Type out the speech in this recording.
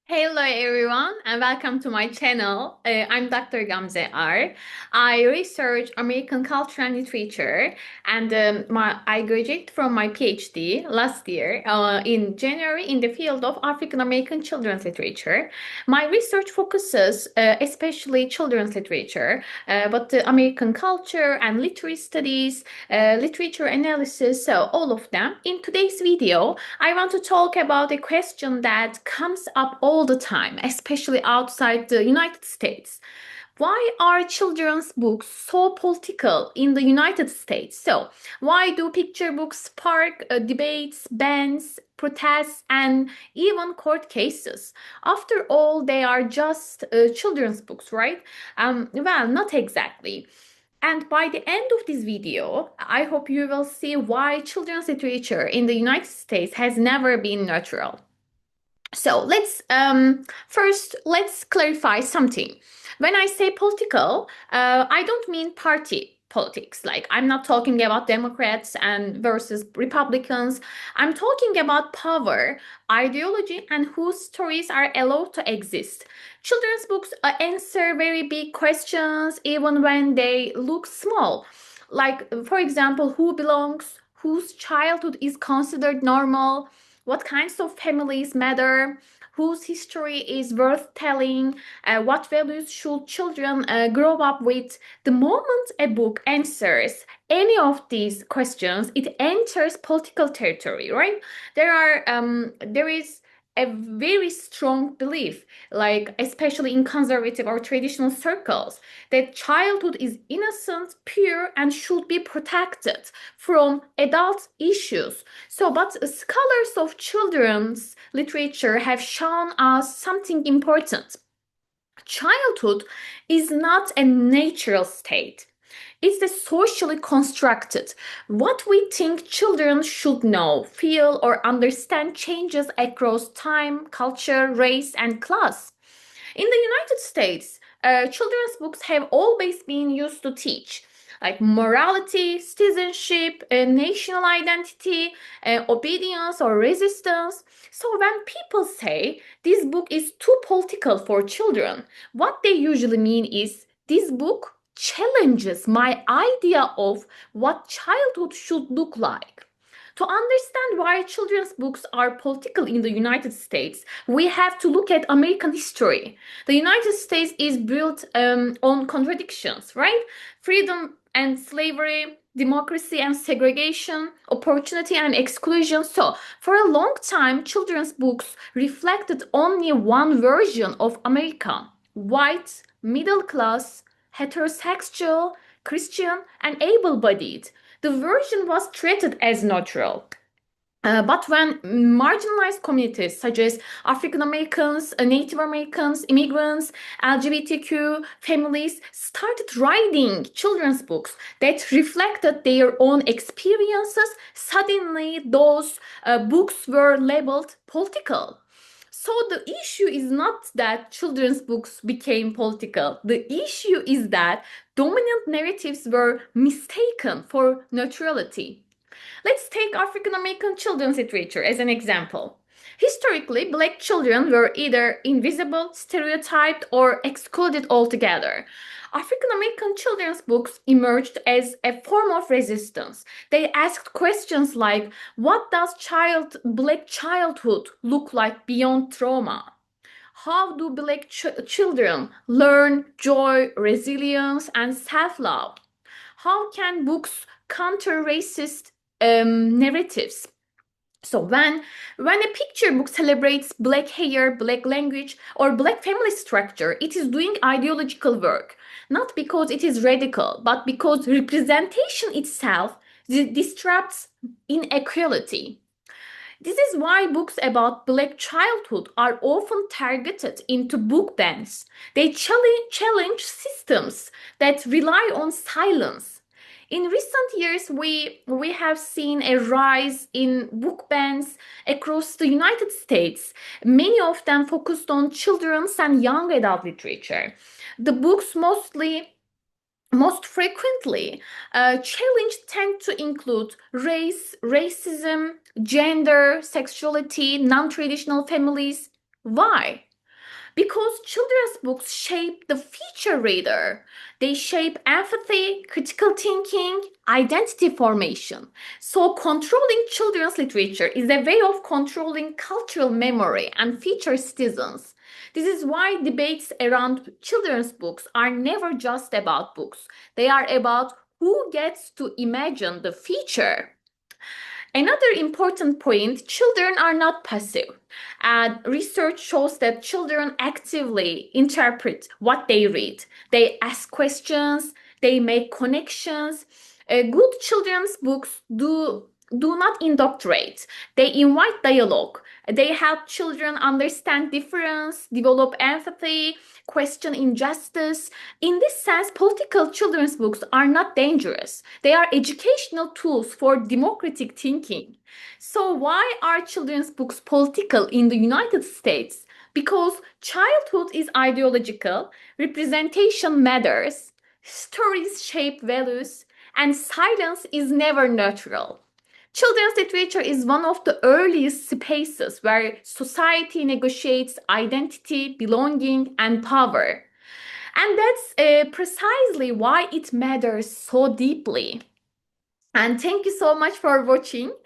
Hello everyone and welcome to my channel. I'm Dr. Gamze R. I research American culture and literature and I graduated from my PhD last year in January in the field of African American children's literature. My research focuses especially children's literature, but the American culture and literary studies, literature analysis, so all of them. In today's video, I want to talk about a question that comes up all the time, especially outside the United States. Why are children's books so political in the United States? So, why do picture books spark debates, bans, protests, and even court cases? After all, they are just children's books, right? Well, not exactly. And by the end of this video, I hope you will see why children's literature in the United States has never been neutral. So let's clarify something. When I say political, I don't mean party politics. Like I'm not talking about Democrats and versus Republicans. I'm talking about power, ideology, and whose stories are allowed to exist. Children's books answer very big questions even when they look small. Like, for example, who belongs, whose childhood is considered normal, what kinds of families matter, whose history is worth telling, what values should children grow up with. The moment a book answers any of these questions, it enters political territory, right? There is a very strong belief, like especially in conservative or traditional circles, that childhood is innocent, pure, and should be protected from adult issues. But scholars of children's literature have shown us something important. Childhood is not a natural state. It's the socially constructed. What we think children should know, feel, or understand changes across time, culture, race, and class. In the United States, children's books have always been used to teach, like morality, citizenship, national identity, obedience, or resistance. So when people say this book is too political for children, what they usually mean is this book challenges my idea of what childhood should look like. To understand why children's books are political in the United States, we have to look at American history. The United States is built on contradictions, right? Freedom and slavery, democracy and segregation, opportunity and exclusion. So, for a long time, children's books reflected only one version of America: white, middle class, heterosexual, Christian, and able bodied. The version was treated as neutral. But when marginalized communities such as African Americans, Native Americans, immigrants, LGBTQ families started writing children's books that reflected their own experiences, suddenly those books were labeled political. So the issue is not that children's books became political. The issue is that dominant narratives were mistaken for neutrality. Let's take African American children's literature as an example. Historically, black children were either invisible, stereotyped, or excluded altogether. African American children's books emerged as a form of resistance. They asked questions like, what does black childhood look like beyond trauma? How do black children learn joy, resilience, and self love? How can books counter racist narratives? So when a picture book celebrates black hair, black language, or black family structure, it is doing ideological work, not because it is radical, but because representation itself disrupts inequality. This is why books about black childhood are often targeted into book bans. They challenge systems that rely on silence. In recent years, we have seen a rise in book bans across the United States, many of them focused on children's and young adult literature. The books most frequently challenged tend to include race, racism, gender, sexuality, non traditional families. Why? Because children's books shape the future reader. They shape empathy, critical thinking, identity formation. So, controlling children's literature is a way of controlling cultural memory and future citizens. This is why debates around children's books are never just about books, they are about who gets to imagine the future. Another important point, children are not passive. And research shows that children actively interpret what they read. They ask questions, they make connections. Good children's books do not indoctrinate. They invite dialogue. They help children understand difference, develop empathy, question injustice. In this sense, political children's books are not dangerous. They are educational tools for democratic thinking. So, why are children's books political in the United States? Because childhood is ideological, representation matters, stories shape values, and silence is never neutral. Children's literature is one of the earliest spaces where society negotiates identity, belonging, and power. And that's precisely why it matters so deeply. And thank you so much for watching.